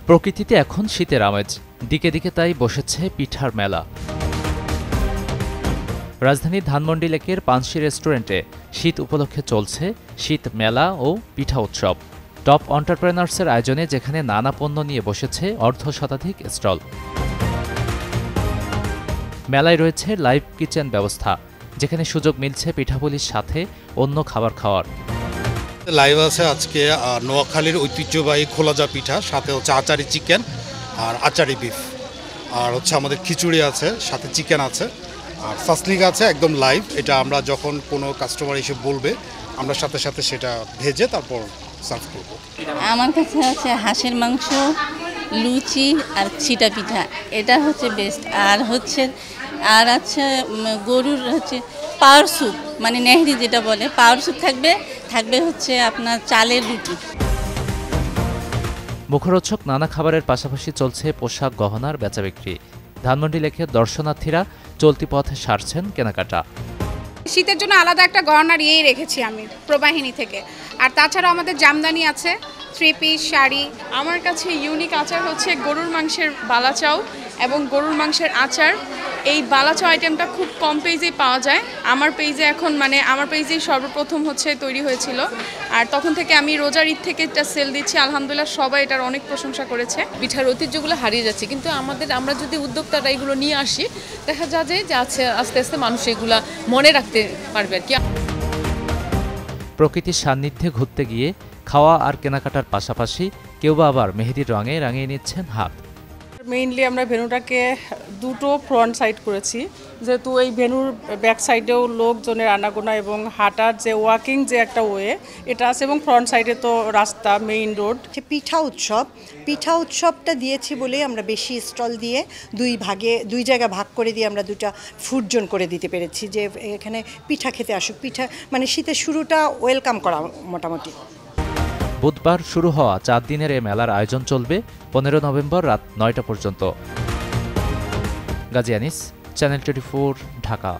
প্রকৃতিতে এখন শীতের আমেজ, দিকে দিকে তাই বসেছে পিঠার মেলা। রাজধানীর ধানমন্ডি লেকের পানসি রেস্টুরেন্টে শীত উপলক্ষে চলছে শীত মেলা ও পিঠা উৎসব। টপ এন্টারপ্রেনার্সের আয়োজনে যেখানে নানা পণ্য নিয়ে বসেছে অর্ধশতাধিক স্টল। মেলায় রয়েছে লাইভ কিচেন ব্যবস্থা, যেখানে সুযোগ মিলছে পিঠাপুলির সাথে অন্য খাবার খাওয়ার। লাইভ আছে আজকে নোয়াখালীর ঐতিহ্যবাহী খোলাজা পিঠা, সাথে হচ্ছে আচারি চিকেন আর আচারি বিফ, আর হচ্ছে আমাদের খিচুড়ি আছে, সাথে চিকেন আছে, আর সাসলিক আছে একদম লাইভ। এটা আমরা যখন কোনো কাস্টমার এসে বলবে আমরা সাথে সাথে সেটা ভেজে তারপর সার্ভ করব। আমার কাছে আছে হাঁসের মাংস, লুচি আর ছিটা পিঠা, এটা হচ্ছে বেস্ট। আর আছে গরুর হচ্ছে পাওয়ার স্যুপ, মানে নেহরি যেটা বলে, পাওয়ার স্যুপ থাকবে হচ্ছে আপনার চালের রুটি। মুখরোচক নানা খাবারের পাশাপাশি চলছে পোশাক গহনার বেচাবিক্রি। ধানমন্ডি লেকের দর্শনার্থীরা চলতি পথে সারছেন কেনাকাটা। শীতের জন্য আলাদা একটা গহনার রেখেছি আমি প্রবাহিনী থেকে, আর তাছাড়া আমাদের জামদানি আছে, 3 পিস শাড়ি। আমার কাছে ইউনিক আচার হচ্ছে গরুর মাংসের বালাচাও এবং গরুর মাংসের আচার। এই বালাচাও আইটেমটা খুব কম পেজেই পাওয়া যায়। আমার পেজেই সর্বপ্রথম হচ্ছে তৈরি হয়েছিল, আর তখন থেকে আমি রোজার ঈদ থেকে এটা সেল দিচ্ছি। আলহামদুলিল্লাহ সবাই এটার অনেক প্রশংসা করেছে। পিঠার ঐতিহ্যগুলো হারিয়ে যাচ্ছে, কিন্তু আমরা যদি উদ্যোক্তারা এগুলো নিয়ে আসি, দেখা যায় যে আস্তে আস্তে মানুষ এগুলা মনে রাখতে পারবে আর কি। প্রকৃতির সান্নিধ্যে ঘুরতে গিয়ে খাওয়া আর কেনাকাটার পাশাপাশি কেউ বা আবার মেহেদির রঙে রাঙিয়ে নিচ্ছেন হাত। মেইনলি আমরা ভেন্যুটাকে দুটো ফ্রন্ট সাইড করেছি, যেহেতু এই ভেন্যুর ব্যাক সাইডেও লোকজনের আনাগোনা এবং হাঁটার যে ওয়াকিং যে একটা ওয়ে এটা আছে, এবং ফ্রন্ট সাইডে তো রাস্তা, মেইন রোড। পিঠা উৎসবটা দিয়েছি বলেই আমরা বেশি স্টল দিয়ে দুই জায়গা ভাগ করে দিয়ে আমরা দুটা ফুড জোন করে দিতে পেরেছি, যে এখানে পিঠা খেতে আসুক। পিঠা মানে শীতের শুরুটা ওয়েলকাম করা মোটামুটি। বুধবার শুরু হওয়া 4 দিনের এ মেলার আয়োজন চলবে 15 নভেম্বর রাত 9টা পর্যন্ত। গাজী আনিস, চ্যানেল 24, ঢাকা।